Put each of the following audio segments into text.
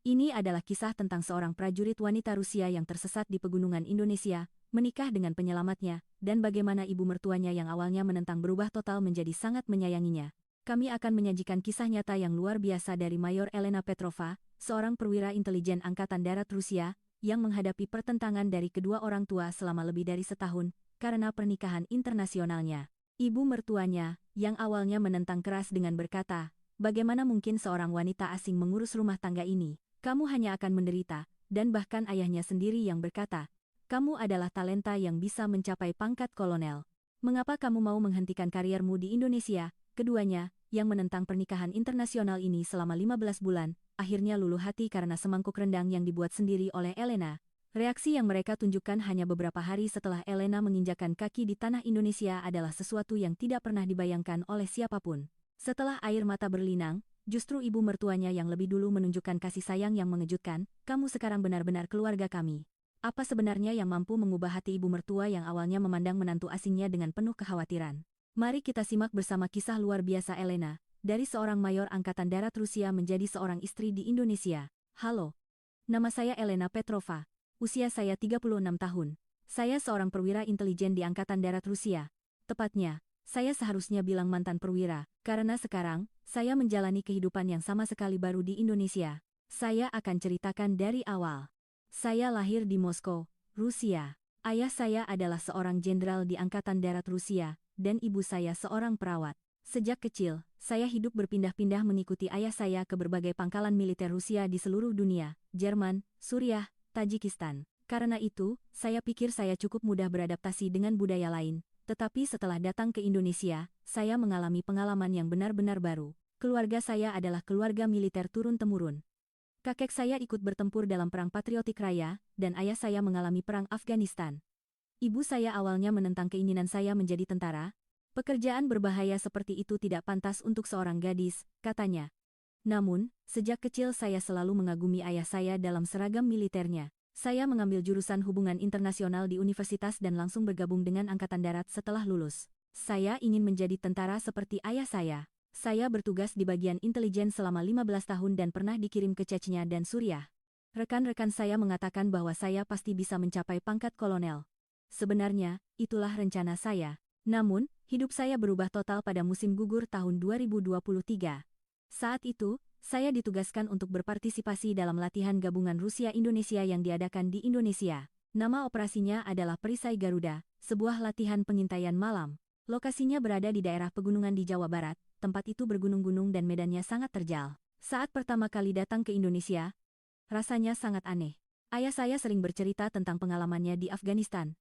Ini adalah kisah tentang seorang prajurit wanita Rusia yang tersesat di pegunungan Indonesia, menikah dengan penyelamatnya, dan bagaimana ibu mertuanya yang awalnya menentang berubah total menjadi sangat menyayanginya. Kami akan menyajikan kisah nyata yang luar biasa dari Mayor Elena Petrova, seorang perwira intelijen Angkatan Darat Rusia, yang menghadapi pertentangan dari kedua orang tua selama lebih dari setahun, karena pernikahan internasionalnya. Ibu mertuanya, yang awalnya menentang keras dengan berkata, "Bagaimana mungkin seorang wanita asing mengurus rumah tangga ini? Kamu hanya akan menderita," dan bahkan ayahnya sendiri yang berkata, "Kamu adalah talenta yang bisa mencapai pangkat kolonel. Mengapa kamu mau menghentikan kariermu di Indonesia?" Keduanya, yang menentang pernikahan internasional ini selama 15 bulan, akhirnya luluh hati karena semangkuk rendang yang dibuat sendiri oleh Elena. Reaksi yang mereka tunjukkan hanya beberapa hari setelah Elena menginjakkan kaki di tanah Indonesia adalah sesuatu yang tidak pernah dibayangkan oleh siapapun. Setelah air mata berlinang, justru ibu mertuanya yang lebih dulu menunjukkan kasih sayang yang mengejutkan, "Kamu sekarang benar-benar keluarga kami." Apa sebenarnya yang mampu mengubah hati ibu mertua yang awalnya memandang menantu asingnya dengan penuh kekhawatiran? Mari kita simak bersama kisah luar biasa Elena, dari seorang mayor Angkatan Darat Rusia menjadi seorang istri di Indonesia. Halo, nama saya Elena Petrova. Usia saya 36 tahun. Saya seorang perwira intelijen di Angkatan Darat Rusia. Tepatnya, saya seharusnya bilang mantan perwira, karena sekarang, saya menjalani kehidupan yang sama sekali baru di Indonesia. Saya akan ceritakan dari awal. Saya lahir di Moskow, Rusia. Ayah saya adalah seorang jenderal di Angkatan Darat Rusia, dan ibu saya seorang perawat. Sejak kecil, saya hidup berpindah-pindah mengikuti ayah saya ke berbagai pangkalan militer Rusia di seluruh dunia, Jerman, Suriah, Tajikistan. Karena itu, saya pikir saya cukup mudah beradaptasi dengan budaya lain. Tetapi setelah datang ke Indonesia, saya mengalami pengalaman yang benar-benar baru. Keluarga saya adalah keluarga militer turun-temurun. Kakek saya ikut bertempur dalam Perang Patriotik Raya, dan ayah saya mengalami Perang Afghanistan. Ibu saya awalnya menentang keinginan saya menjadi tentara. "Pekerjaan berbahaya seperti itu tidak pantas untuk seorang gadis," katanya. Namun, sejak kecil saya selalu mengagumi ayah saya dalam seragam militernya. Saya mengambil jurusan hubungan internasional di universitas dan langsung bergabung dengan Angkatan Darat setelah lulus. Saya ingin menjadi tentara seperti ayah saya. Saya bertugas di bagian intelijen selama 15 tahun dan pernah dikirim ke Chechnya dan Suriah. Rekan-rekan saya mengatakan bahwa saya pasti bisa mencapai pangkat kolonel. Sebenarnya, itulah rencana saya. Namun, hidup saya berubah total pada musim gugur tahun 2023. Saat itu, saya ditugaskan untuk berpartisipasi dalam latihan gabungan Rusia-Indonesia yang diadakan di Indonesia. Nama operasinya adalah Perisai Garuda, sebuah latihan pengintaian malam. Lokasinya berada di daerah pegunungan di Jawa Barat, tempat itu bergunung-gunung dan medannya sangat terjal. Saat pertama kali datang ke Indonesia, rasanya sangat aneh. Ayah saya sering bercerita tentang pengalamannya di Afghanistan,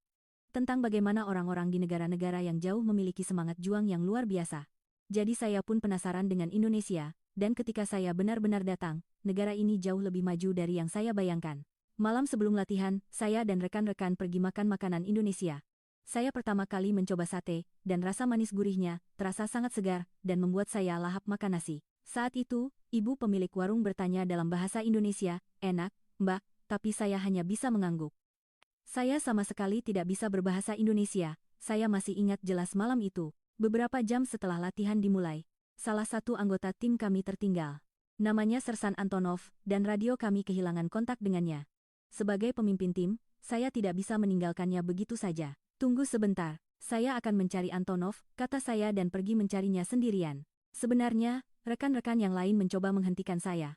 tentang bagaimana orang-orang di negara-negara yang jauh memiliki semangat juang yang luar biasa. Jadi saya pun penasaran dengan Indonesia, dan ketika saya benar-benar datang, negara ini jauh lebih maju dari yang saya bayangkan. Malam sebelum latihan, saya dan rekan-rekan pergi makan makanan Indonesia. Saya pertama kali mencoba sate, dan rasa manis gurihnya terasa sangat segar, dan membuat saya lahap makan nasi. Saat itu, ibu pemilik warung bertanya dalam bahasa Indonesia, "Enak, Mbak?" Tapi saya hanya bisa mengangguk. Saya sama sekali tidak bisa berbahasa Indonesia. Saya masih ingat jelas malam itu. Beberapa jam setelah latihan dimulai, salah satu anggota tim kami tertinggal. Namanya Sersan Antonov, dan radio kami kehilangan kontak dengannya. Sebagai pemimpin tim, saya tidak bisa meninggalkannya begitu saja. "Tunggu sebentar, saya akan mencari Antonov," kata saya dan pergi mencarinya sendirian. Sebenarnya, rekan-rekan yang lain mencoba menghentikan saya.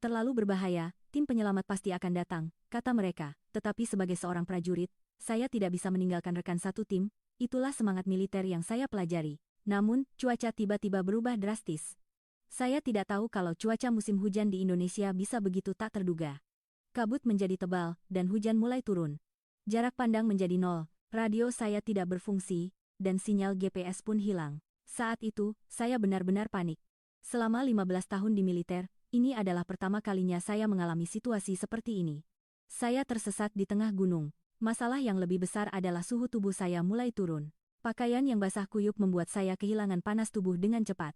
"Terlalu berbahaya, tim penyelamat pasti akan datang," kata mereka. Tetapi sebagai seorang prajurit, saya tidak bisa meninggalkan rekan satu tim. Itulah semangat militer yang saya pelajari. Namun, cuaca tiba-tiba berubah drastis. Saya tidak tahu kalau cuaca musim hujan di Indonesia bisa begitu tak terduga. Kabut menjadi tebal, dan hujan mulai turun. Jarak pandang menjadi nol, radio saya tidak berfungsi, dan sinyal GPS pun hilang. Saat itu, saya benar-benar panik. Selama 15 tahun di militer, ini adalah pertama kalinya saya mengalami situasi seperti ini. Saya tersesat di tengah gunung. Masalah yang lebih besar adalah suhu tubuh saya mulai turun. Pakaian yang basah kuyup membuat saya kehilangan panas tubuh dengan cepat.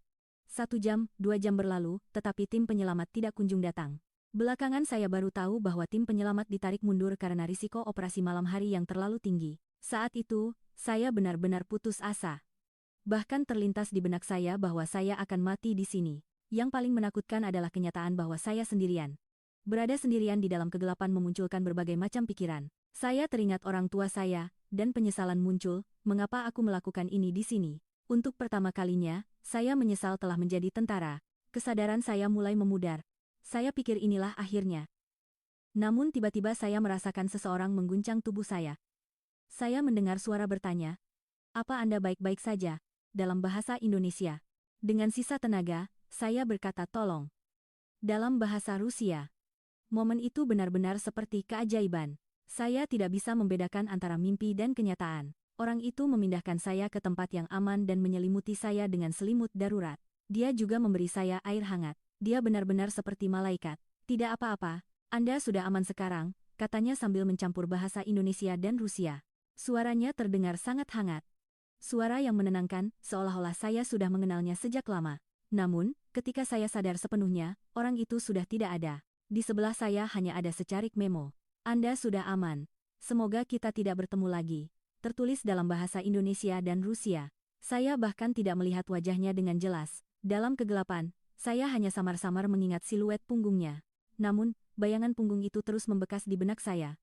1 jam, 2 jam berlalu, tetapi tim penyelamat tidak kunjung datang. Belakangan saya baru tahu bahwa tim penyelamat ditarik mundur karena risiko operasi malam hari yang terlalu tinggi. Saat itu, saya benar-benar putus asa. Bahkan terlintas di benak saya bahwa saya akan mati di sini. Yang paling menakutkan adalah kenyataan bahwa saya sendirian. Berada sendirian di dalam kegelapan memunculkan berbagai macam pikiran. Saya teringat orang tua saya, dan penyesalan muncul, mengapa aku melakukan ini di sini. Untuk pertama kalinya, saya menyesal telah menjadi tentara. Kesadaran saya mulai memudar. Saya pikir inilah akhirnya. Namun tiba-tiba saya merasakan seseorang mengguncang tubuh saya. Saya mendengar suara bertanya, "Apa Anda baik-baik saja?" dalam bahasa Indonesia. Dengan sisa tenaga, saya berkata tolong. Dalam bahasa Rusia. Momen itu benar-benar seperti keajaiban. Saya tidak bisa membedakan antara mimpi dan kenyataan. Orang itu memindahkan saya ke tempat yang aman dan menyelimuti saya dengan selimut darurat. Dia juga memberi saya air hangat. Dia benar-benar seperti malaikat. "Tidak apa-apa, Anda sudah aman sekarang," katanya sambil mencampur bahasa Indonesia dan Rusia. Suaranya terdengar sangat hangat. Suara yang menenangkan, seolah-olah saya sudah mengenalnya sejak lama. Namun, ketika saya sadar sepenuhnya, orang itu sudah tidak ada. Di sebelah saya hanya ada secarik memo. "Anda sudah aman. Semoga kita tidak bertemu lagi." Tertulis dalam bahasa Indonesia dan Rusia. Saya bahkan tidak melihat wajahnya dengan jelas. Dalam kegelapan, saya hanya samar-samar mengingat siluet punggungnya. Namun, bayangan punggung itu terus membekas di benak saya.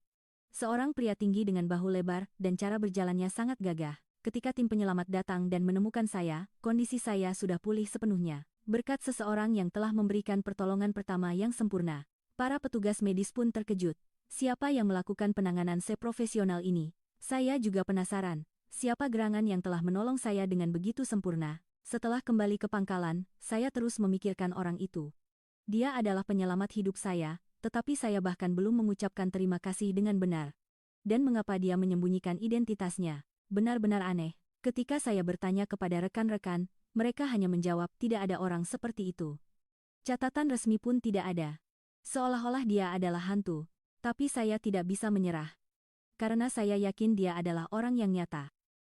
Seorang pria tinggi dengan bahu lebar dan cara berjalannya sangat gagah. Ketika tim penyelamat datang dan menemukan saya, kondisi saya sudah pulih sepenuhnya. Berkat seseorang yang telah memberikan pertolongan pertama yang sempurna. Para petugas medis pun terkejut. Siapa yang melakukan penanganan seprofesional ini? Saya juga penasaran. Siapa gerangan yang telah menolong saya dengan begitu sempurna? Setelah kembali ke pangkalan, saya terus memikirkan orang itu. Dia adalah penyelamat hidup saya, tetapi saya bahkan belum mengucapkan terima kasih dengan benar. Dan mengapa dia menyembunyikan identitasnya? Benar-benar aneh. Ketika saya bertanya kepada rekan-rekan, mereka hanya menjawab tidak ada orang seperti itu. Catatan resmi pun tidak ada. Seolah-olah dia adalah hantu. Tapi saya tidak bisa menyerah. Karena saya yakin dia adalah orang yang nyata.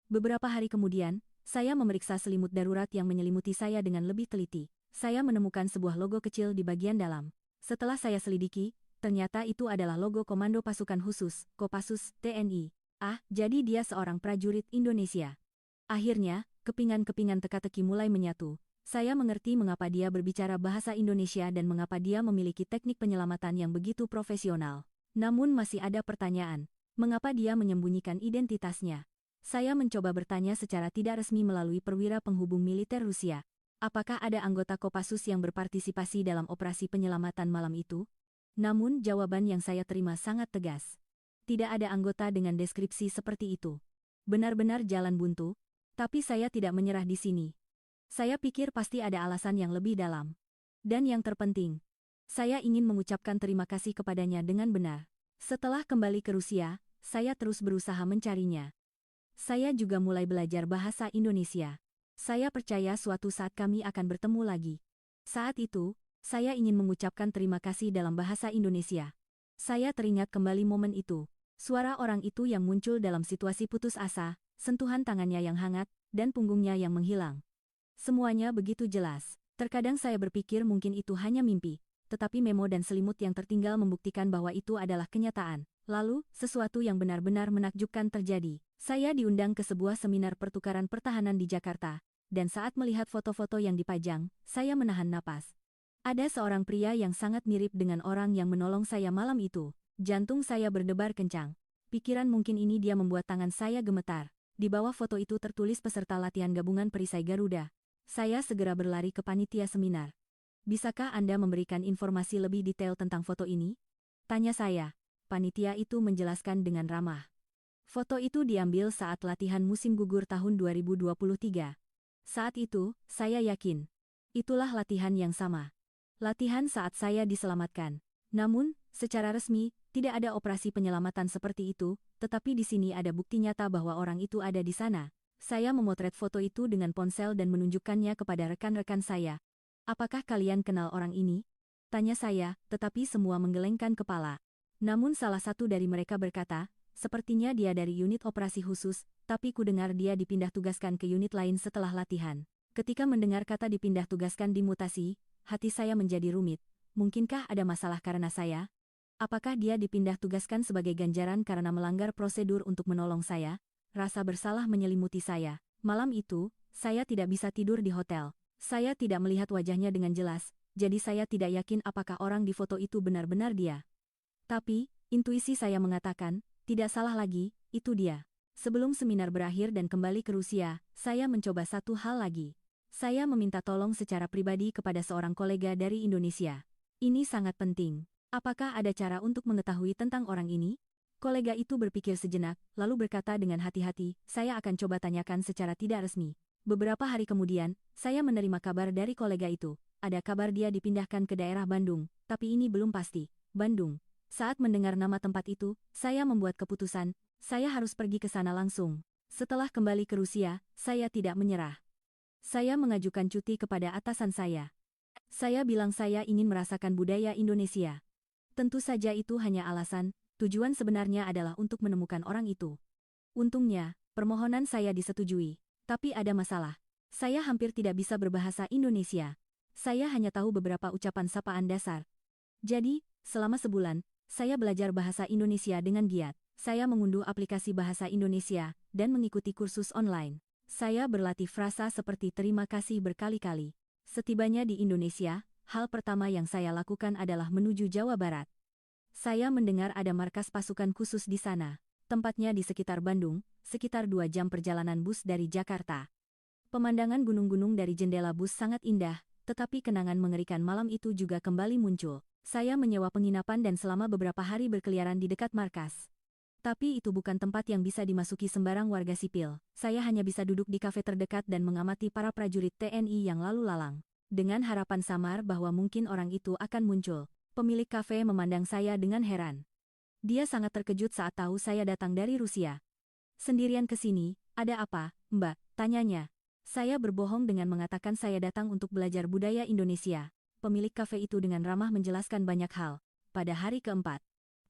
Beberapa hari kemudian, saya memeriksa selimut darurat yang menyelimuti saya dengan lebih teliti. Saya menemukan sebuah logo kecil di bagian dalam. Setelah saya selidiki, ternyata itu adalah logo Komando Pasukan Khusus, Kopassus, TNI. Jadi dia seorang prajurit Indonesia. Akhirnya, kepingan-kepingan teka-teki mulai menyatu. Saya mengerti mengapa dia berbicara bahasa Indonesia dan mengapa dia memiliki teknik penyelamatan yang begitu profesional. Namun masih ada pertanyaan. Mengapa dia menyembunyikan identitasnya? Saya mencoba bertanya secara tidak resmi melalui perwira penghubung militer Rusia. Apakah ada anggota Kopassus yang berpartisipasi dalam operasi penyelamatan malam itu? Namun jawaban yang saya terima sangat tegas. Tidak ada anggota dengan deskripsi seperti itu. Benar-benar jalan buntu, tapi saya tidak menyerah di sini. Saya pikir pasti ada alasan yang lebih dalam. Dan yang terpenting, saya ingin mengucapkan terima kasih kepadanya dengan benar. Setelah kembali ke Rusia, saya terus berusaha mencarinya. Saya juga mulai belajar bahasa Indonesia. Saya percaya suatu saat kami akan bertemu lagi. Saat itu, saya ingin mengucapkan terima kasih dalam bahasa Indonesia. Saya teringat kembali momen itu. Suara orang itu yang muncul dalam situasi putus asa, sentuhan tangannya yang hangat, dan punggungnya yang menghilang. Semuanya begitu jelas. Terkadang saya berpikir mungkin itu hanya mimpi, tetapi memo dan selimut yang tertinggal membuktikan bahwa itu adalah kenyataan. Lalu, sesuatu yang benar-benar menakjubkan terjadi. Saya diundang ke sebuah seminar pertukaran pertahanan di Jakarta, dan saat melihat foto-foto yang dipajang, saya menahan napas. Ada seorang pria yang sangat mirip dengan orang yang menolong saya malam itu. Jantung saya berdebar kencang. Pikiran mungkin ini dia membuat tangan saya gemetar. Di bawah foto itu tertulis peserta latihan gabungan perisai Garuda. Saya segera berlari ke panitia seminar. "Bisakah Anda memberikan informasi lebih detail tentang foto ini?" tanya saya. Panitia itu menjelaskan dengan ramah. Foto itu diambil saat latihan musim gugur tahun 2023. Saat itu, saya yakin. Itulah latihan yang sama. Latihan saat saya diselamatkan. Namun, secara resmi, tidak ada operasi penyelamatan seperti itu, tetapi di sini ada bukti nyata bahwa orang itu ada di sana. Saya memotret foto itu dengan ponsel dan menunjukkannya kepada rekan-rekan saya. "Apakah kalian kenal orang ini?" tanya saya, tetapi semua menggelengkan kepala. Namun salah satu dari mereka berkata, "Sepertinya dia dari unit operasi khusus, tapi kudengar dia dipindah tugaskan ke unit lain setelah latihan." Ketika mendengar kata dipindah tugaskan dimutasi, hati saya menjadi rumit. Mungkinkah ada masalah karena saya? Apakah dia dipindah tugaskan sebagai ganjaran karena melanggar prosedur untuk menolong saya? Rasa bersalah menyelimuti saya. Malam itu, saya tidak bisa tidur di hotel. Saya tidak melihat wajahnya dengan jelas, jadi saya tidak yakin apakah orang di foto itu benar-benar dia. Tapi, intuisi saya mengatakan, tidak salah lagi, itu dia. Sebelum seminar berakhir dan kembali ke Rusia, saya mencoba satu hal lagi. Saya meminta tolong secara pribadi kepada seorang kolega dari Indonesia. Ini sangat penting. Apakah ada cara untuk mengetahui tentang orang ini? Kolega itu berpikir sejenak, lalu berkata dengan hati-hati, saya akan coba tanyakan secara tidak resmi. Beberapa hari kemudian, saya menerima kabar dari kolega itu. Ada kabar dia dipindahkan ke daerah Bandung, tapi ini belum pasti. Bandung. Saat mendengar nama tempat itu, saya membuat keputusan, saya harus pergi ke sana langsung. Setelah kembali ke Rusia, saya tidak menyerah. Saya mengajukan cuti kepada atasan saya. Saya bilang saya ingin merasakan budaya Indonesia. Tentu saja itu hanya alasan, tujuan sebenarnya adalah untuk menemukan orang itu. Untungnya, permohonan saya disetujui. Tapi ada masalah. Saya hampir tidak bisa berbahasa Indonesia. Saya hanya tahu beberapa ucapan sapaan dasar. Jadi, selama sebulan, saya belajar bahasa Indonesia dengan giat. Saya mengunduh aplikasi bahasa Indonesia dan mengikuti kursus online. Saya berlatih frasa seperti terima kasih berkali-kali. Setibanya di Indonesia, hal pertama yang saya lakukan adalah menuju Jawa Barat. Saya mendengar ada markas pasukan khusus di sana. Tempatnya di sekitar Bandung, sekitar 2 jam perjalanan bus dari Jakarta. Pemandangan gunung-gunung dari jendela bus sangat indah, tetapi kenangan mengerikan malam itu juga kembali muncul. Saya menyewa penginapan dan selama beberapa hari berkeliaran di dekat markas. Tapi itu bukan tempat yang bisa dimasuki sembarang warga sipil. Saya hanya bisa duduk di kafe terdekat dan mengamati para prajurit TNI yang lalu lalang. Dengan harapan samar bahwa mungkin orang itu akan muncul. Pemilik kafe memandang saya dengan heran. Dia sangat terkejut saat tahu saya datang dari Rusia. Sendirian ke sini, ada apa, Mbak? Tanyanya. Saya berbohong dengan mengatakan saya datang untuk belajar budaya Indonesia. Pemilik kafe itu dengan ramah menjelaskan banyak hal. Pada hari keempat,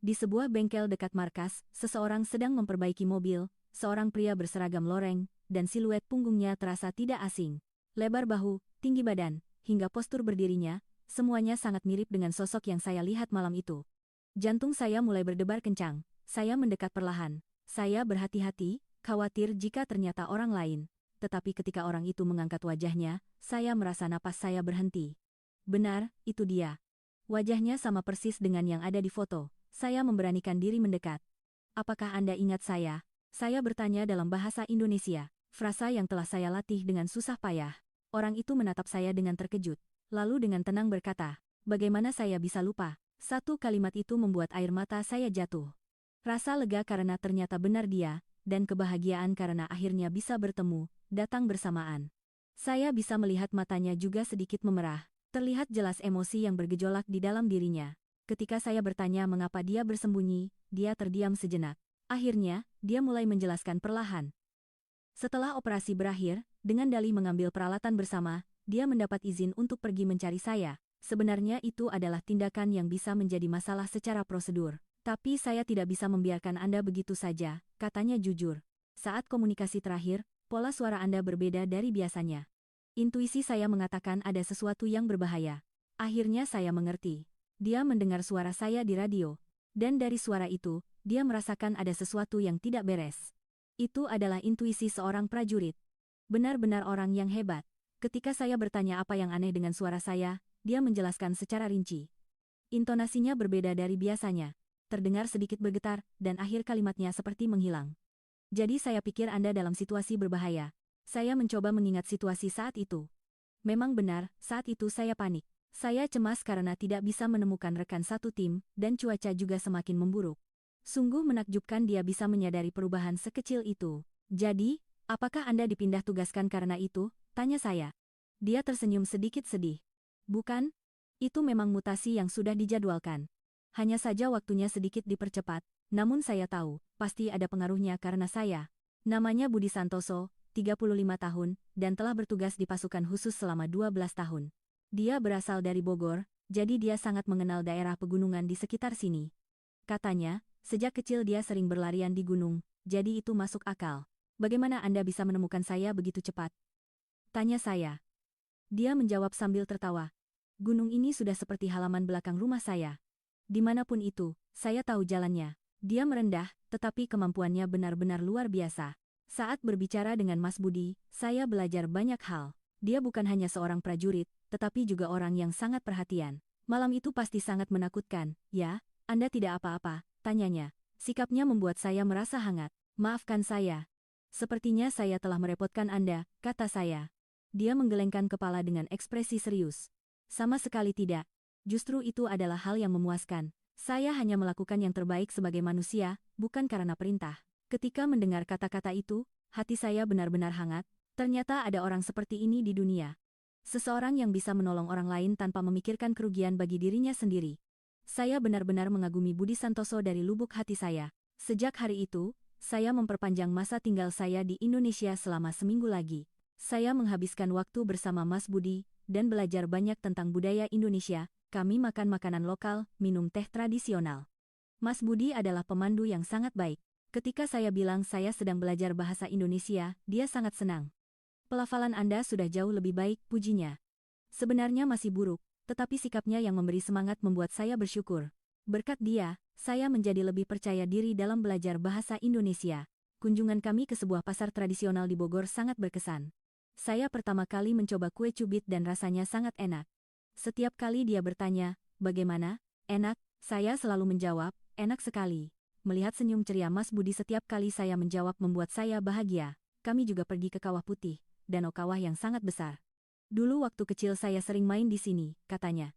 di sebuah bengkel dekat markas, seseorang sedang memperbaiki mobil, seorang pria berseragam loreng, dan siluet punggungnya terasa tidak asing. Lebar bahu, tinggi badan, hingga postur berdirinya, semuanya sangat mirip dengan sosok yang saya lihat malam itu. Jantung saya mulai berdebar kencang. Saya mendekat perlahan. Saya berhati-hati, khawatir jika ternyata orang lain. Tetapi ketika orang itu mengangkat wajahnya, saya merasa napas saya berhenti. Benar, itu dia. Wajahnya sama persis dengan yang ada di foto. Saya memberanikan diri mendekat. Apakah Anda ingat saya? Saya bertanya dalam bahasa Indonesia, frasa yang telah saya latih dengan susah payah. Orang itu menatap saya dengan terkejut. Lalu dengan tenang berkata, bagaimana saya bisa lupa? Satu kalimat itu membuat air mata saya jatuh. Rasa lega karena ternyata benar dia, dan kebahagiaan karena akhirnya bisa bertemu, datang bersamaan. Saya bisa melihat matanya juga sedikit memerah. Terlihat jelas emosi yang bergejolak di dalam dirinya. Ketika saya bertanya mengapa dia bersembunyi, dia terdiam sejenak. Akhirnya, dia mulai menjelaskan perlahan. Setelah operasi berakhir, dengan dalih mengambil peralatan bersama, dia mendapat izin untuk pergi mencari saya. Sebenarnya itu adalah tindakan yang bisa menjadi masalah secara prosedur. Tapi saya tidak bisa membiarkan Anda begitu saja, katanya jujur. Saat komunikasi terakhir, pola suara Anda berbeda dari biasanya. Intuisi saya mengatakan ada sesuatu yang berbahaya. Akhirnya saya mengerti. Dia mendengar suara saya di radio. Dan dari suara itu, dia merasakan ada sesuatu yang tidak beres. Itu adalah intuisi seorang prajurit. Benar-benar orang yang hebat. Ketika saya bertanya apa yang aneh dengan suara saya, dia menjelaskan secara rinci. Intonasinya berbeda dari biasanya. Terdengar sedikit bergetar, dan akhir kalimatnya seperti menghilang. Jadi saya pikir Anda dalam situasi berbahaya. Saya mencoba mengingat situasi saat itu. Memang benar, saat itu saya panik. Saya cemas karena tidak bisa menemukan rekan satu tim, dan cuaca juga semakin memburuk. Sungguh menakjubkan dia bisa menyadari perubahan sekecil itu. Jadi, apakah Anda dipindah tugaskan karena itu? Tanya saya. Dia tersenyum sedikit sedih. Bukan? Itu memang mutasi yang sudah dijadwalkan. Hanya saja waktunya sedikit dipercepat, namun saya tahu, pasti ada pengaruhnya karena saya. Namanya Budi Santoso, 35 tahun, dan telah bertugas di pasukan khusus selama 12 tahun. Dia berasal dari Bogor, jadi dia sangat mengenal daerah pegunungan di sekitar sini. Katanya, sejak kecil dia sering berlarian di gunung, jadi itu masuk akal. Bagaimana Anda bisa menemukan saya begitu cepat? Tanya saya. Dia menjawab sambil tertawa. Gunung ini sudah seperti halaman belakang rumah saya. Dimanapun itu, saya tahu jalannya. Dia merendah, tetapi kemampuannya benar-benar luar biasa. Saat berbicara dengan Mas Budi, saya belajar banyak hal. Dia bukan hanya seorang prajurit, tetapi juga orang yang sangat perhatian. Malam itu pasti sangat menakutkan, ya? Anda tidak apa-apa, tanyanya. Sikapnya membuat saya merasa hangat. Maafkan saya. Sepertinya saya telah merepotkan Anda, kata saya. Dia menggelengkan kepala dengan ekspresi serius. Sama sekali tidak. Justru itu adalah hal yang memuaskan. Saya hanya melakukan yang terbaik sebagai manusia, bukan karena perintah. Ketika mendengar kata-kata itu, hati saya benar-benar hangat. Ternyata ada orang seperti ini di dunia. Seseorang yang bisa menolong orang lain tanpa memikirkan kerugian bagi dirinya sendiri. Saya benar-benar mengagumi Budi Santoso dari lubuk hati saya. Sejak hari itu, saya memperpanjang masa tinggal saya di Indonesia selama seminggu lagi. Saya menghabiskan waktu bersama Mas Budi, dan belajar banyak tentang budaya Indonesia. Kami makan makanan lokal, minum teh tradisional. Mas Budi adalah pemandu yang sangat baik. Ketika saya bilang saya sedang belajar bahasa Indonesia, dia sangat senang. Pelafalan Anda sudah jauh lebih baik, pujinya. Sebenarnya masih buruk, tetapi sikapnya yang memberi semangat membuat saya bersyukur. Berkat dia, saya menjadi lebih percaya diri dalam belajar bahasa Indonesia. Kunjungan kami ke sebuah pasar tradisional di Bogor sangat berkesan. Saya pertama kali mencoba kue cubit dan rasanya sangat enak. Setiap kali dia bertanya, "Bagaimana? Enak?" Saya selalu menjawab, "Enak sekali." Melihat senyum ceria Mas Budi setiap kali saya menjawab membuat saya bahagia. Kami juga pergi ke Kawah Putih, danau kawah yang sangat besar. "Dulu waktu kecil saya sering main di sini," katanya.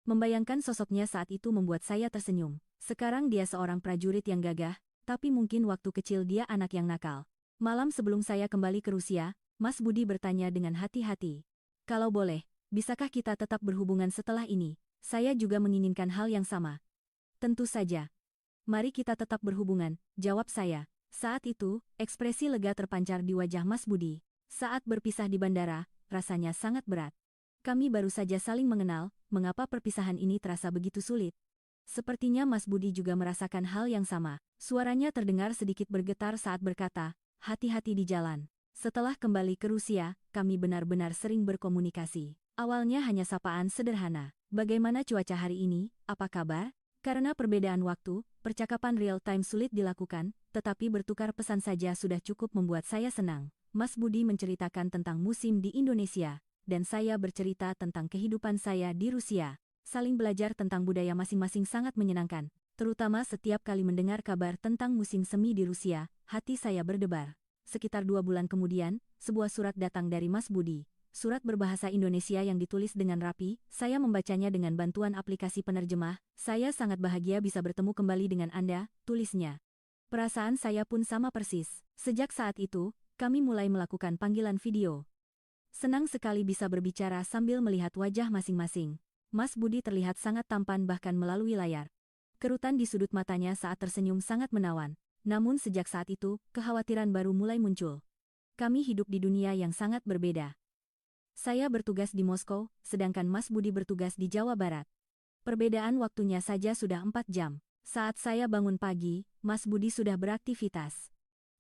Membayangkan sosoknya saat itu membuat saya tersenyum. Sekarang dia seorang prajurit yang gagah, tapi mungkin waktu kecil dia anak yang nakal. Malam sebelum saya kembali ke Rusia, Mas Budi bertanya dengan hati-hati. "Kalau boleh, bisakah kita tetap berhubungan setelah ini? Saya juga menginginkan hal yang sama." "Tentu saja. Mari kita tetap berhubungan," jawab saya. Saat itu, ekspresi lega terpancar di wajah Mas Budi. Saat berpisah di bandara, rasanya sangat berat. Kami baru saja saling mengenal, mengapa perpisahan ini terasa begitu sulit? Sepertinya Mas Budi juga merasakan hal yang sama. Suaranya terdengar sedikit bergetar saat berkata, "Hati-hati di jalan." Setelah kembali ke Rusia, kami benar-benar sering berkomunikasi. Awalnya hanya sapaan sederhana. "Bagaimana cuaca hari ini? Apa kabar?" Karena perbedaan waktu, percakapan real-time sulit dilakukan, tetapi bertukar pesan saja sudah cukup membuat saya senang. Mas Budi menceritakan tentang musim di Indonesia, dan saya bercerita tentang kehidupan saya di Rusia. Saling belajar tentang budaya masing-masing sangat menyenangkan, terutama setiap kali mendengar kabar tentang musim semi di Rusia, hati saya berdebar. Sekitar 2 bulan kemudian, sebuah surat datang dari Mas Budi. Surat berbahasa Indonesia yang ditulis dengan rapi, saya membacanya dengan bantuan aplikasi penerjemah. "Saya sangat bahagia bisa bertemu kembali dengan Anda," tulisnya. Perasaan saya pun sama persis. Sejak saat itu, kami mulai melakukan panggilan video. Senang sekali bisa berbicara sambil melihat wajah masing-masing. Mas Budi terlihat sangat tampan bahkan melalui layar. Kerutan di sudut matanya saat tersenyum sangat menawan. Namun sejak saat itu, kekhawatiran baru mulai muncul. Kami hidup di dunia yang sangat berbeda. Saya bertugas di Moskow, sedangkan Mas Budi bertugas di Jawa Barat. Perbedaan waktunya saja sudah 4 jam. Saat saya bangun pagi, Mas Budi sudah beraktivitas.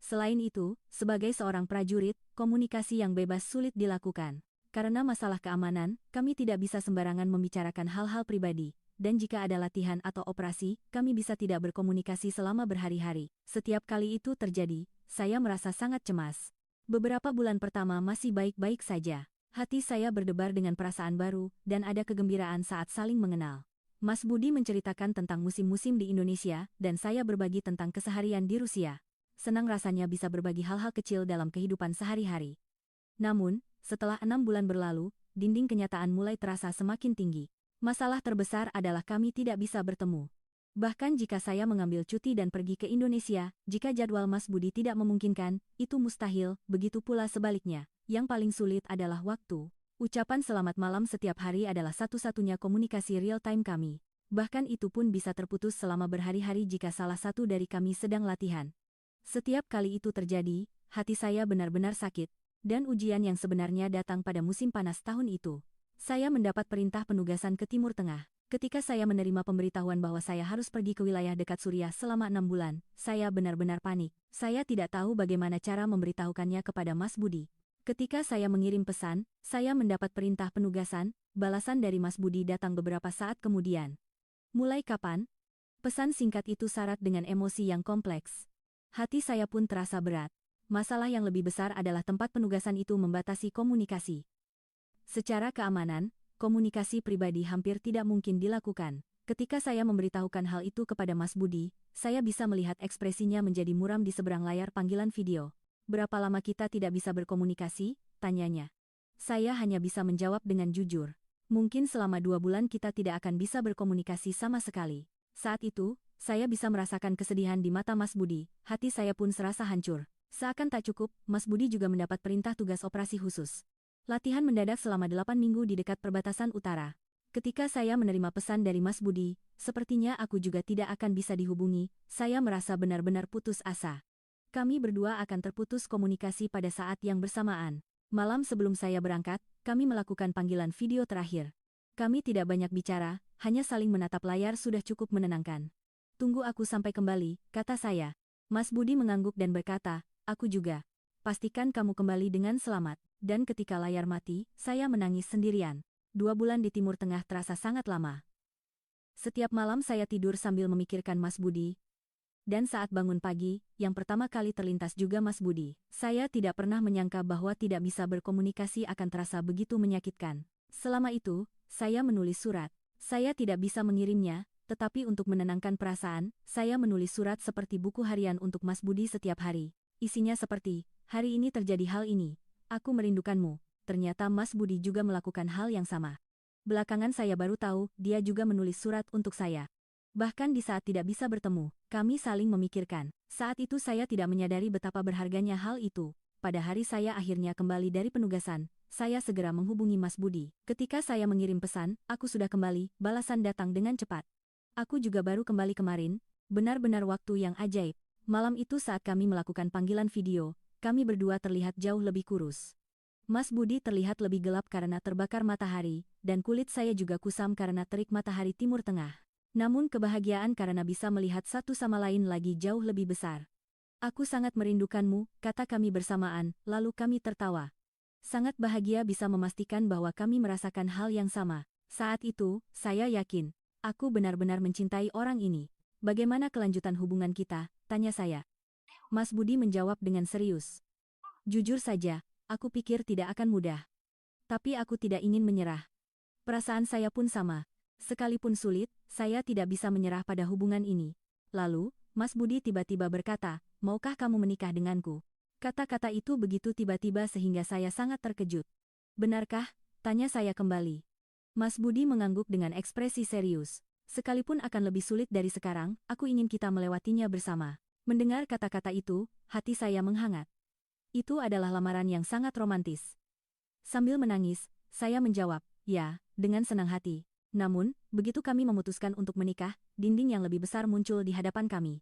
Selain itu, sebagai seorang prajurit, komunikasi yang bebas sulit dilakukan. Karena masalah keamanan, kami tidak bisa sembarangan membicarakan hal-hal pribadi. Dan jika ada latihan atau operasi, kami bisa tidak berkomunikasi selama berhari-hari. Setiap kali itu terjadi, saya merasa sangat cemas. Beberapa bulan pertama masih baik-baik saja. Hati saya berdebar dengan perasaan baru, dan ada kegembiraan saat saling mengenal. Mas Budi menceritakan tentang musim-musim di Indonesia, dan saya berbagi tentang keseharian di Rusia. Senang rasanya bisa berbagi hal-hal kecil dalam kehidupan sehari-hari. Namun, setelah 6 bulan berlalu, dinding kenyataan mulai terasa semakin tinggi. Masalah terbesar adalah kami tidak bisa bertemu. Bahkan jika saya mengambil cuti dan pergi ke Indonesia, jika jadwal Mas Budi tidak memungkinkan, itu mustahil, begitu pula sebaliknya. Yang paling sulit adalah waktu. Ucapan selamat malam setiap hari adalah satu-satunya komunikasi real-time kami. Bahkan itu pun bisa terputus selama berhari-hari jika salah satu dari kami sedang latihan. Setiap kali itu terjadi, hati saya benar-benar sakit, dan ujian yang sebenarnya datang pada musim panas tahun itu. Saya mendapat perintah penugasan ke Timur Tengah. Ketika saya menerima pemberitahuan bahwa saya harus pergi ke wilayah dekat Suriah selama 6 bulan, saya benar-benar panik. Saya tidak tahu bagaimana cara memberitahukannya kepada Mas Budi. Ketika saya mengirim pesan, saya mendapat perintah penugasan, balasan dari Mas Budi datang beberapa saat kemudian. "Mulai kapan?" Pesan singkat itu syarat dengan emosi yang kompleks. Hati saya pun terasa berat. Masalah yang lebih besar adalah tempat penugasan itu membatasi komunikasi. Secara keamanan, komunikasi pribadi hampir tidak mungkin dilakukan. Ketika saya memberitahukan hal itu kepada Mas Budi, saya bisa melihat ekspresinya menjadi muram di seberang layar panggilan video. Berapa lama kita tidak bisa berkomunikasi? Tanyanya. Saya hanya bisa menjawab dengan jujur. Mungkin selama 2 bulan kita tidak akan bisa berkomunikasi sama sekali. Saat itu, saya bisa merasakan kesedihan di mata Mas Budi, hati saya pun serasa hancur. Seakan tak cukup, Mas Budi juga mendapat perintah tugas operasi khusus. Latihan mendadak selama 8 minggu di dekat perbatasan utara. Ketika saya menerima pesan dari Mas Budi, sepertinya aku juga tidak akan bisa dihubungi, saya merasa benar-benar putus asa. Kami berdua akan terputus komunikasi pada saat yang bersamaan. Malam sebelum saya berangkat, kami melakukan panggilan video terakhir. Kami tidak banyak bicara, hanya saling menatap layar sudah cukup menenangkan. Tunggu aku sampai kembali, kata saya. Mas Budi mengangguk dan berkata, aku juga. Pastikan kamu kembali dengan selamat. Dan ketika layar mati, saya menangis sendirian. 2 bulan di Timur Tengah terasa sangat lama. Setiap malam saya tidur sambil memikirkan Mas Budi. Dan saat bangun pagi, yang pertama kali terlintas juga Mas Budi. Saya tidak pernah menyangka bahwa tidak bisa berkomunikasi akan terasa begitu menyakitkan. Selama itu, saya menulis surat. Saya tidak bisa mengirimnya, tetapi untuk menenangkan perasaan, saya menulis surat seperti buku harian untuk Mas Budi setiap hari. Isinya seperti, hari ini terjadi hal ini. Aku merindukanmu. Ternyata Mas Budi juga melakukan hal yang sama. Belakangan saya baru tahu, dia juga menulis surat untuk saya. Bahkan di saat tidak bisa bertemu, kami saling memikirkan. Saat itu saya tidak menyadari betapa berharganya hal itu. Pada hari saya akhirnya kembali dari penugasan, saya segera menghubungi Mas Budi. Ketika saya mengirim pesan, aku sudah kembali, balasan datang dengan cepat. Aku juga baru kembali kemarin, benar-benar waktu yang ajaib. Malam itu saat kami melakukan panggilan video, kami berdua terlihat jauh lebih kurus. Mas Budi terlihat lebih gelap karena terbakar matahari, dan kulit saya juga kusam karena terik matahari Timur Tengah. Namun kebahagiaan karena bisa melihat satu sama lain lagi jauh lebih besar. Aku sangat merindukanmu, kata kami bersamaan, lalu kami tertawa. Sangat bahagia bisa memastikan bahwa kami merasakan hal yang sama. Saat itu, saya yakin, aku benar-benar mencintai orang ini. Bagaimana kelanjutan hubungan kita? Tanya saya. Mas Budi menjawab dengan serius. Jujur saja, aku pikir tidak akan mudah. Tapi aku tidak ingin menyerah. Perasaan saya pun sama. Sekalipun sulit, saya tidak bisa menyerah pada hubungan ini. Lalu, Mas Budi tiba-tiba berkata, maukah kamu menikah denganku? Kata-kata itu begitu tiba-tiba sehingga saya sangat terkejut. Benarkah? Tanya saya kembali. Mas Budi mengangguk dengan ekspresi serius. Sekalipun akan lebih sulit dari sekarang, aku ingin kita melewatinya bersama. Mendengar kata-kata itu, hati saya menghangat. Itu adalah lamaran yang sangat romantis. Sambil menangis, saya menjawab, ya, dengan senang hati. Namun, begitu kami memutuskan untuk menikah, dinding yang lebih besar muncul di hadapan kami.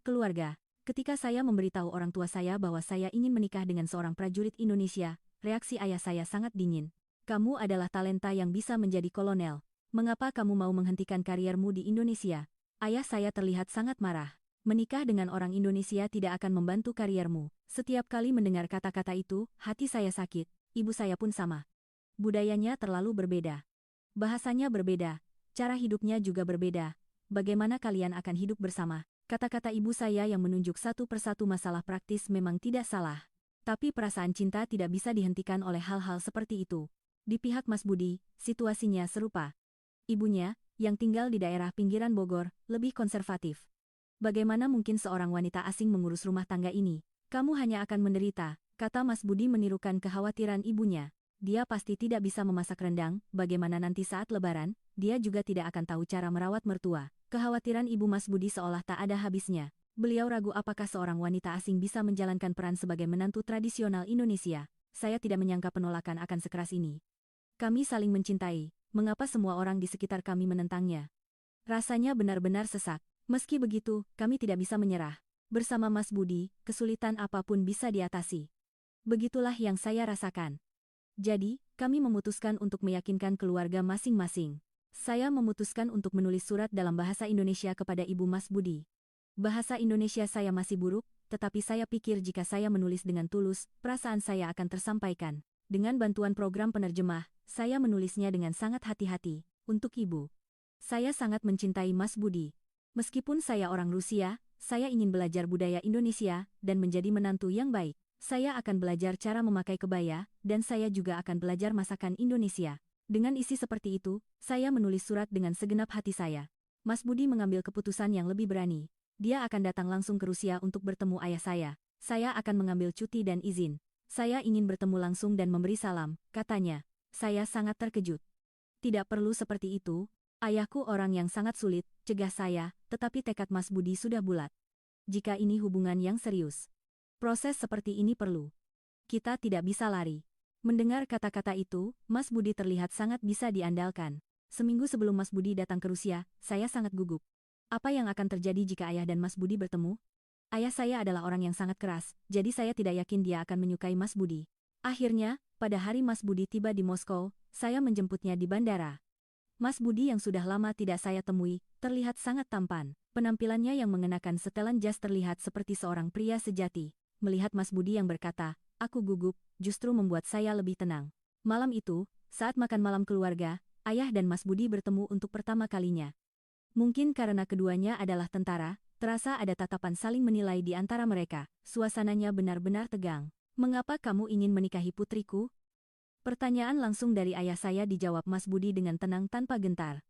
Keluarga. Ketika saya memberitahu orang tua saya bahwa saya ingin menikah dengan seorang prajurit Indonesia, reaksi ayah saya sangat dingin. Kamu adalah talenta yang bisa menjadi kolonel. Mengapa kamu mau menghentikan kariermu di Indonesia? Ayah saya terlihat sangat marah. Menikah dengan orang Indonesia tidak akan membantu kariermu. Setiap kali mendengar kata-kata itu, hati saya sakit. Ibu saya pun sama. Budayanya terlalu berbeda. Bahasanya berbeda, cara hidupnya juga berbeda. Bagaimana kalian akan hidup bersama? Kata-kata ibu saya yang menunjuk satu persatu masalah praktis memang tidak salah. Tapi perasaan cinta tidak bisa dihentikan oleh hal-hal seperti itu. Di pihak Mas Budi, situasinya serupa. Ibunya, yang tinggal di daerah pinggiran Bogor, lebih konservatif. Bagaimana mungkin seorang wanita asing mengurus rumah tangga ini? Kamu hanya akan menderita, kata Mas Budi menirukan kekhawatiran ibunya. Dia pasti tidak bisa memasak rendang, bagaimana nanti saat lebaran, dia juga tidak akan tahu cara merawat mertua. Kekhawatiran ibu Mas Budi seolah tak ada habisnya. Beliau ragu apakah seorang wanita asing bisa menjalankan peran sebagai menantu tradisional Indonesia. Saya tidak menyangka penolakan akan sekeras ini. Kami saling mencintai, mengapa semua orang di sekitar kami menentangnya? Rasanya benar-benar sesak. Meski begitu, kami tidak bisa menyerah. Bersama Mas Budi, kesulitan apapun bisa diatasi. Begitulah yang saya rasakan. Jadi, kami memutuskan untuk meyakinkan keluarga masing-masing. Saya memutuskan untuk menulis surat dalam bahasa Indonesia kepada Ibu Mas Budi. Bahasa Indonesia saya masih buruk, tetapi saya pikir jika saya menulis dengan tulus, perasaan saya akan tersampaikan. Dengan bantuan program penerjemah, saya menulisnya dengan sangat hati-hati. Untuk Ibu. Saya sangat mencintai Mas Budi. Meskipun saya orang Rusia, saya ingin belajar budaya Indonesia dan menjadi menantu yang baik. Saya akan belajar cara memakai kebaya, dan saya juga akan belajar masakan Indonesia. Dengan isi seperti itu, saya menulis surat dengan segenap hati saya. Mas Budi mengambil keputusan yang lebih berani. Dia akan datang langsung ke Rusia untuk bertemu ayah saya. Saya akan mengambil cuti dan izin. Saya ingin bertemu langsung dan memberi salam, katanya. Saya sangat terkejut. Tidak perlu seperti itu. Ayahku orang yang sangat sulit, cegah saya, tetapi tekad Mas Budi sudah bulat. Jika ini hubungan yang serius, proses seperti ini perlu. Kita tidak bisa lari. Mendengar kata-kata itu, Mas Budi terlihat sangat bisa diandalkan. Seminggu sebelum Mas Budi datang ke Rusia, saya sangat gugup. Apa yang akan terjadi jika ayah dan Mas Budi bertemu? Ayah saya adalah orang yang sangat keras, jadi saya tidak yakin dia akan menyukai Mas Budi. Akhirnya, pada hari Mas Budi tiba di Moskow, saya menjemputnya di bandara. Mas Budi yang sudah lama tidak saya temui, terlihat sangat tampan. Penampilannya yang mengenakan setelan jas terlihat seperti seorang pria sejati. Melihat Mas Budi yang berkata, "Aku gugup," justru membuat saya lebih tenang. Malam itu, saat makan malam keluarga, ayah dan Mas Budi bertemu untuk pertama kalinya. Mungkin karena keduanya adalah tentara, terasa ada tatapan saling menilai di antara mereka. Suasananya benar-benar tegang. "Mengapa kamu ingin menikahi putriku?" Pertanyaan langsung dari ayah saya dijawab Mas Budi dengan tenang tanpa gentar.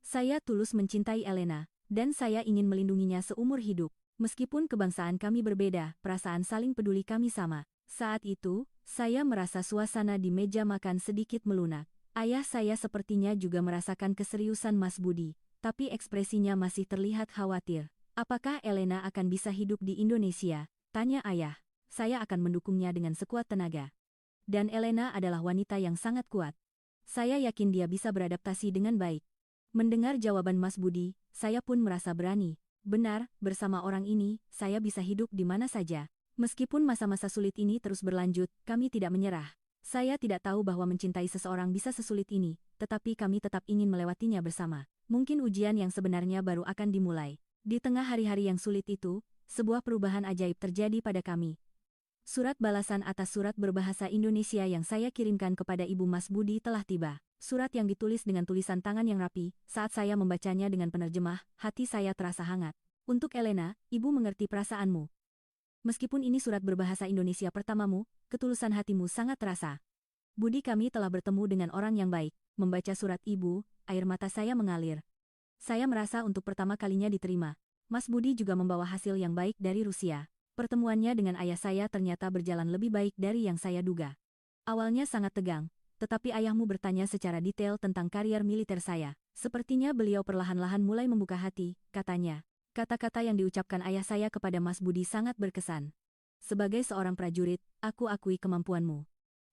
"Saya tulus mencintai Elena, dan saya ingin melindunginya seumur hidup. Meskipun kebangsaan kami berbeda, perasaan saling peduli kami sama." Saat itu, saya merasa suasana di meja makan sedikit melunak. Ayah saya sepertinya juga merasakan keseriusan Mas Budi, tapi ekspresinya masih terlihat khawatir. "Apakah Elena akan bisa hidup di Indonesia?" tanya ayah. "Saya akan mendukungnya dengan sekuat tenaga. Dan Elena adalah wanita yang sangat kuat. Saya yakin dia bisa beradaptasi dengan baik." Mendengar jawaban Mas Budi, saya pun merasa berani. Benar, bersama orang ini, saya bisa hidup di mana saja. Meskipun masa-masa sulit ini terus berlanjut, kami tidak menyerah. Saya tidak tahu bahwa mencintai seseorang bisa sesulit ini, tetapi kami tetap ingin melewatinya bersama. Mungkin ujian yang sebenarnya baru akan dimulai. Di tengah hari-hari yang sulit itu, sebuah perubahan ajaib terjadi pada kami. Surat balasan atas surat berbahasa Indonesia yang saya kirimkan kepada Ibu Mas Budi telah tiba. Surat yang ditulis dengan tulisan tangan yang rapi, saat saya membacanya dengan penerjemah, hati saya terasa hangat. "Untuk Elena, Ibu mengerti perasaanmu. Meskipun ini surat berbahasa Indonesia pertamamu, ketulusan hatimu sangat terasa. Budi, kami telah bertemu dengan orang yang baik." Membaca surat Ibu, air mata saya mengalir. Saya merasa untuk pertama kalinya diterima. Mas Budi juga membawa hasil yang baik dari Rusia. Pertemuannya dengan ayah saya ternyata berjalan lebih baik dari yang saya duga. Awalnya sangat tegang, tetapi ayahmu bertanya secara detail tentang karier militer saya. Sepertinya beliau perlahan-lahan mulai membuka hati, katanya. Kata-kata yang diucapkan ayah saya kepada Mas Budi sangat berkesan. "Sebagai seorang prajurit, aku akui kemampuanmu.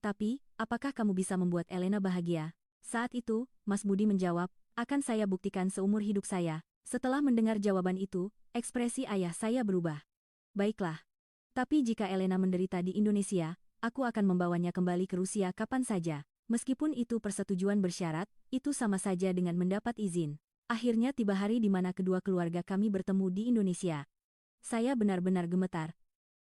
Tapi, apakah kamu bisa membuat Elena bahagia?" Saat itu, Mas Budi menjawab, "Akan saya buktikan seumur hidup saya." Setelah mendengar jawaban itu, ekspresi ayah saya berubah. "Baiklah. Tapi jika Elena menderita di Indonesia, aku akan membawanya kembali ke Rusia kapan saja. Meskipun itu persetujuan bersyarat, itu sama saja dengan mendapat izin." Akhirnya tiba hari di mana kedua keluarga kami bertemu di Indonesia. Saya benar-benar gemetar.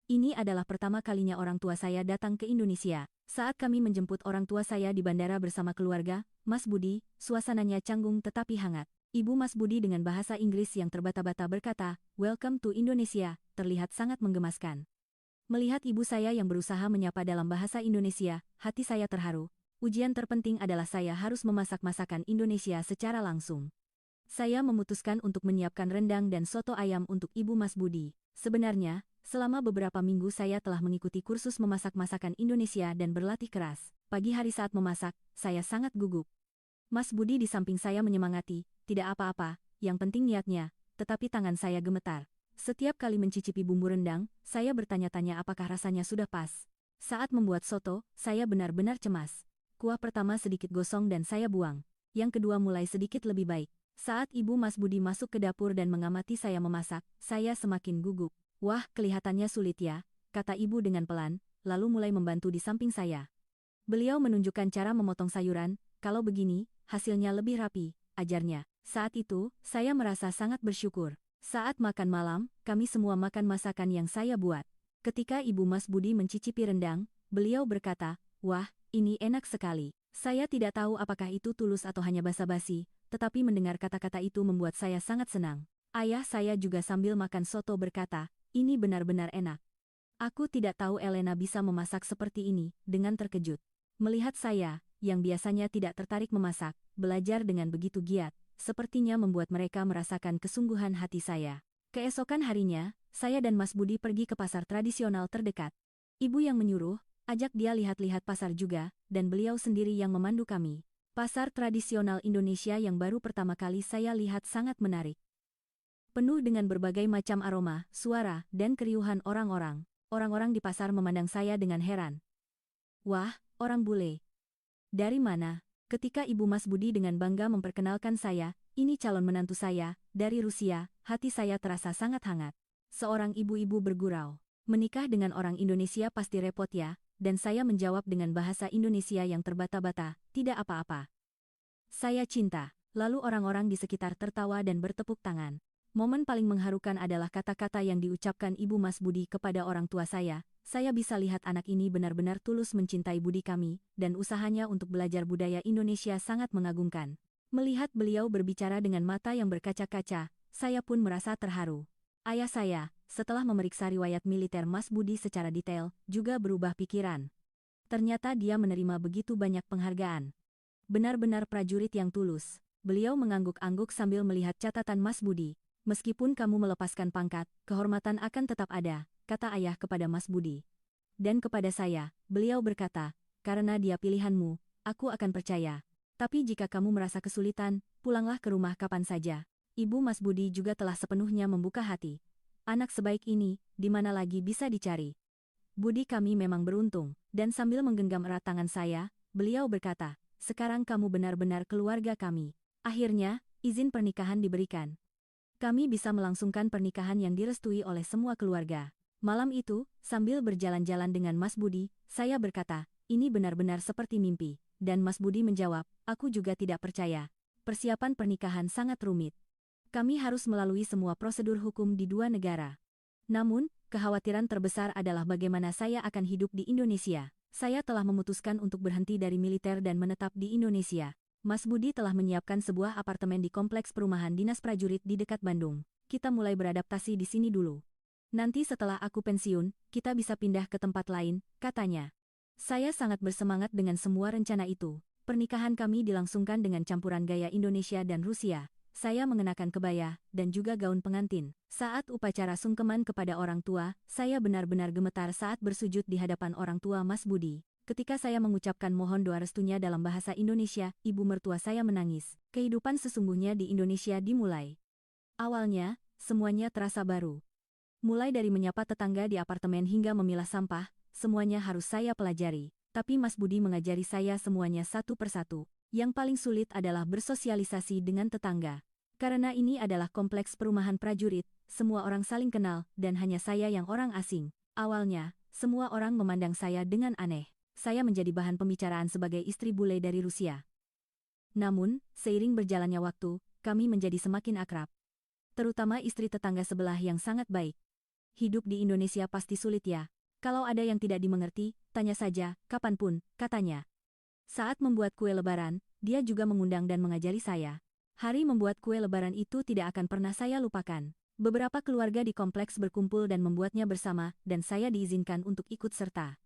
Ini adalah pertama kalinya orang tua saya datang ke Indonesia. Saat kami menjemput orang tua saya di bandara bersama keluarga, Mas Budi, suasananya canggung tetapi hangat. Ibu Mas Budi dengan bahasa Inggris yang terbata-bata berkata, "Welcome to Indonesia," terlihat sangat menggemaskan. Melihat ibu saya yang berusaha menyapa dalam bahasa Indonesia, hati saya terharu. Ujian terpenting adalah saya harus memasak masakan Indonesia secara langsung. Saya memutuskan untuk menyiapkan rendang dan soto ayam untuk Ibu Mas Budi. Sebenarnya, selama beberapa minggu saya telah mengikuti kursus memasak masakan Indonesia dan berlatih keras. Pagi hari saat memasak, saya sangat gugup. Mas Budi di samping saya menyemangati, "Tidak apa-apa, yang penting niatnya," tetapi tangan saya gemetar. Setiap kali mencicipi bumbu rendang, saya bertanya-tanya apakah rasanya sudah pas. Saat membuat soto, saya benar-benar cemas. Kuah pertama sedikit gosong dan saya buang. Yang kedua mulai sedikit lebih baik. Saat Ibu Mas Budi masuk ke dapur dan mengamati saya memasak, saya semakin gugup. "Wah, kelihatannya sulit ya," kata Ibu dengan pelan, lalu mulai membantu di samping saya. Beliau menunjukkan cara memotong sayuran. "Kalau begini, hasilnya lebih rapi," ajarnya. Saat itu, saya merasa sangat bersyukur. Saat makan malam, kami semua makan masakan yang saya buat. Ketika Ibu Mas Budi mencicipi rendang, beliau berkata, "Wah, ini enak sekali." Saya tidak tahu apakah itu tulus atau hanya basa-basi, tetapi mendengar kata-kata itu membuat saya sangat senang. Ayah saya juga sambil makan soto berkata, "Ini benar-benar enak." Aku tidak tahu Elena bisa memasak seperti ini, dengan terkejut. Melihat saya, yang biasanya tidak tertarik memasak, belajar dengan begitu giat, sepertinya membuat mereka merasakan kesungguhan hati saya. Keesokan harinya, saya dan Mas Budi pergi ke pasar tradisional terdekat. Ibu yang menyuruh, ajak dia lihat-lihat pasar juga, dan beliau sendiri yang memandu kami. Pasar tradisional Indonesia yang baru pertama kali saya lihat sangat menarik. Penuh dengan berbagai macam aroma, suara, dan keriuhan orang-orang. Orang-orang di pasar memandang saya dengan heran. Wah, orang bule. Dari mana? Ketika Ibu Mas Budi dengan bangga memperkenalkan saya, ini calon menantu saya, dari Rusia, hati saya terasa sangat hangat. Seorang ibu-ibu bergurau. Menikah dengan orang Indonesia pasti repot ya, dan saya menjawab dengan bahasa Indonesia yang terbata-bata, tidak apa-apa. Saya cinta. Lalu orang-orang di sekitar tertawa dan bertepuk tangan. Momen paling mengharukan adalah kata-kata yang diucapkan Ibu Mas Budi kepada orang tua saya. Saya bisa lihat anak ini benar-benar tulus mencintai budi kami, dan usahanya untuk belajar budaya Indonesia sangat mengagumkan. Melihat beliau berbicara dengan mata yang berkaca-kaca, saya pun merasa terharu. Ayah saya, setelah memeriksa riwayat militer Mas Budi secara detail, juga berubah pikiran. Ternyata dia menerima begitu banyak penghargaan. Benar-benar prajurit yang tulus. Beliau mengangguk-angguk sambil melihat catatan Mas Budi. Meskipun kamu melepaskan pangkat, kehormatan akan tetap ada, kata ayah kepada Mas Budi. Dan kepada saya, beliau berkata, karena dia pilihanmu, aku akan percaya. Tapi jika kamu merasa kesulitan, pulanglah ke rumah kapan saja. Ibu Mas Budi juga telah sepenuhnya membuka hati. Anak sebaik ini, di mana lagi bisa dicari? Budi kami memang beruntung, dan sambil menggenggam erat tangan saya, beliau berkata, sekarang kamu benar-benar keluarga kami. Akhirnya, izin pernikahan diberikan. Kami bisa melangsungkan pernikahan yang direstui oleh semua keluarga. Malam itu, sambil berjalan-jalan dengan Mas Budi, saya berkata, ini benar-benar seperti mimpi. Dan Mas Budi menjawab, aku juga tidak percaya. Persiapan pernikahan sangat rumit. Kami harus melalui semua prosedur hukum di dua negara. Namun, kekhawatiran terbesar adalah bagaimana saya akan hidup di Indonesia. Saya telah memutuskan untuk berhenti dari militer dan menetap di Indonesia. Mas Budi telah menyiapkan sebuah apartemen di kompleks perumahan dinas prajurit di dekat Bandung. Kita mulai beradaptasi di sini dulu. Nanti setelah aku pensiun, kita bisa pindah ke tempat lain, katanya. Saya sangat bersemangat dengan semua rencana itu. Pernikahan kami dilangsungkan dengan campuran gaya Indonesia dan Rusia. Saya mengenakan kebaya, dan juga gaun pengantin. Saat upacara sungkeman kepada orang tua, saya benar-benar gemetar saat bersujud di hadapan orang tua Mas Budi. Ketika saya mengucapkan mohon doa restunya dalam bahasa Indonesia, ibu mertua saya menangis. Kehidupan sesungguhnya di Indonesia dimulai. Awalnya, semuanya terasa baru. Mulai dari menyapa tetangga di apartemen hingga memilah sampah, semuanya harus saya pelajari. Tapi Mas Budi mengajari saya semuanya satu persatu. Yang paling sulit adalah bersosialisasi dengan tetangga. Karena ini adalah kompleks perumahan prajurit, semua orang saling kenal, dan hanya saya yang orang asing. Awalnya, semua orang memandang saya dengan aneh. Saya menjadi bahan pembicaraan sebagai istri bule dari Rusia. Namun, seiring berjalannya waktu, kami menjadi semakin akrab. Terutama istri tetangga sebelah yang sangat baik. Hidup di Indonesia pasti sulit ya. Kalau ada yang tidak dimengerti, tanya saja, kapanpun, katanya. Saat membuat kue lebaran, dia juga mengundang dan mengajari saya. Hari membuat kue lebaran itu tidak akan pernah saya lupakan. Beberapa keluarga di kompleks berkumpul dan membuatnya bersama, dan saya diizinkan untuk ikut serta.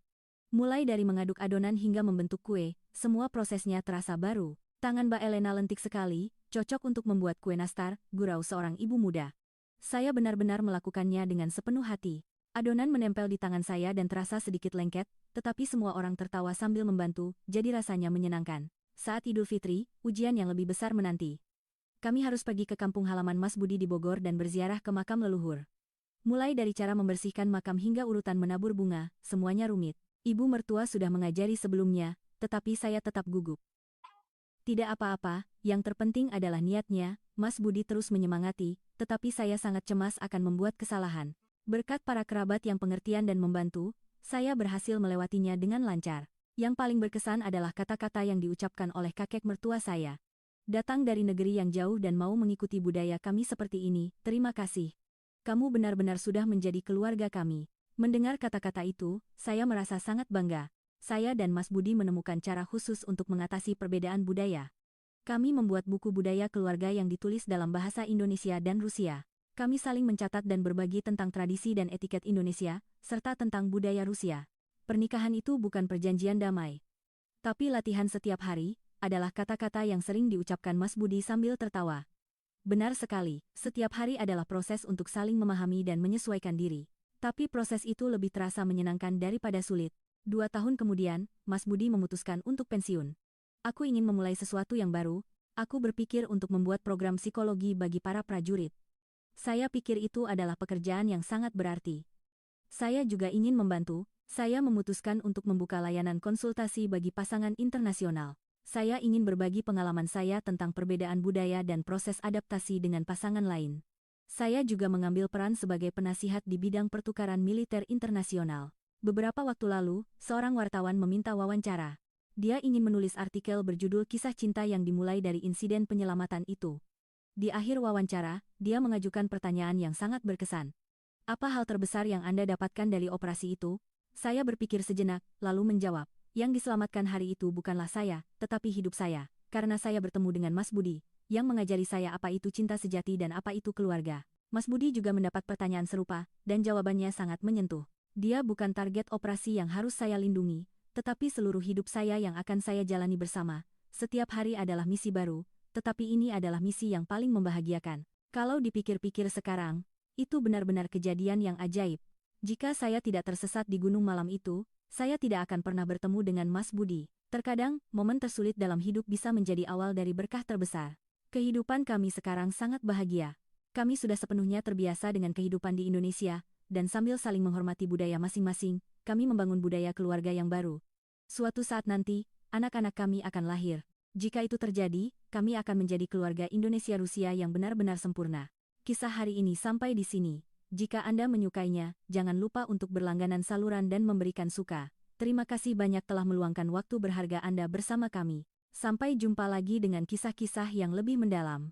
Mulai dari mengaduk adonan hingga membentuk kue, semua prosesnya terasa baru. Tangan Mbak Elena lentik sekali, cocok untuk membuat kue nastar, gurau seorang ibu muda. Saya benar-benar melakukannya dengan sepenuh hati. Adonan menempel di tangan saya dan terasa sedikit lengket, tetapi semua orang tertawa sambil membantu, jadi rasanya menyenangkan. Saat Idul Fitri, ujian yang lebih besar menanti. Kami harus pergi ke kampung halaman Mas Budi di Bogor dan berziarah ke makam leluhur. Mulai dari cara membersihkan makam hingga urutan menabur bunga, semuanya rumit. Ibu mertua sudah mengajari sebelumnya, tetapi saya tetap gugup. Tidak apa-apa, yang terpenting adalah niatnya, Mas Budi terus menyemangati, tetapi saya sangat cemas akan membuat kesalahan. Berkat para kerabat yang pengertian dan membantu, saya berhasil melewatinya dengan lancar. Yang paling berkesan adalah kata-kata yang diucapkan oleh kakek mertua saya. Datang dari negeri yang jauh dan mau mengikuti budaya kami seperti ini, terima kasih. Kamu benar-benar sudah menjadi keluarga kami. Mendengar kata-kata itu, saya merasa sangat bangga. Saya dan Mas Budi menemukan cara khusus untuk mengatasi perbedaan budaya. Kami membuat buku budaya keluarga yang ditulis dalam bahasa Indonesia dan Rusia. Kami saling mencatat dan berbagi tentang tradisi dan etiket Indonesia, serta tentang budaya Rusia. Pernikahan itu bukan perjanjian damai. Tapi latihan setiap hari adalah kata-kata yang sering diucapkan Mas Budi sambil tertawa. Benar sekali, setiap hari adalah proses untuk saling memahami dan menyesuaikan diri. Tapi proses itu lebih terasa menyenangkan daripada sulit. 2 tahun kemudian, Mas Budi memutuskan untuk pensiun. Aku ingin memulai sesuatu yang baru. Aku berpikir untuk membuat program psikologi bagi para prajurit. Saya pikir itu adalah pekerjaan yang sangat berarti. Saya juga ingin membantu. Saya memutuskan untuk membuka layanan konsultasi bagi pasangan internasional. Saya ingin berbagi pengalaman saya tentang perbedaan budaya dan proses adaptasi dengan pasangan lain. Saya juga mengambil peran sebagai penasihat di bidang pertukaran militer internasional. Beberapa waktu lalu, seorang wartawan meminta wawancara. Dia ingin menulis artikel berjudul Kisah Cinta yang dimulai dari insiden penyelamatan itu. Di akhir wawancara, dia mengajukan pertanyaan yang sangat berkesan. Apa hal terbesar yang Anda dapatkan dari operasi itu? Saya berpikir sejenak, lalu menjawab, yang diselamatkan hari itu bukanlah saya, tetapi hidup saya, karena saya bertemu dengan Mas Budi, yang mengajari saya apa itu cinta sejati dan apa itu keluarga. Mas Budi juga mendapat pertanyaan serupa, dan jawabannya sangat menyentuh. Dia bukan target operasi yang harus saya lindungi, tetapi seluruh hidup saya yang akan saya jalani bersama. Setiap hari adalah misi baru, tetapi ini adalah misi yang paling membahagiakan. Kalau dipikir-pikir sekarang, itu benar-benar kejadian yang ajaib. Jika saya tidak tersesat di gunung malam itu, saya tidak akan pernah bertemu dengan Mas Budi. Terkadang, momen tersulit dalam hidup bisa menjadi awal dari berkah terbesar. Kehidupan kami sekarang sangat bahagia. Kami sudah sepenuhnya terbiasa dengan kehidupan di Indonesia, dan sambil saling menghormati budaya masing-masing, kami membangun budaya keluarga yang baru. Suatu saat nanti, anak-anak kami akan lahir. Jika itu terjadi, kami akan menjadi keluarga Indonesia-Rusia yang benar-benar sempurna. Kisah hari ini sampai di sini. Jika Anda menyukainya, jangan lupa untuk berlangganan saluran dan memberikan suka. Terima kasih banyak telah meluangkan waktu berharga Anda bersama kami. Sampai jumpa lagi dengan kisah-kisah yang lebih mendalam.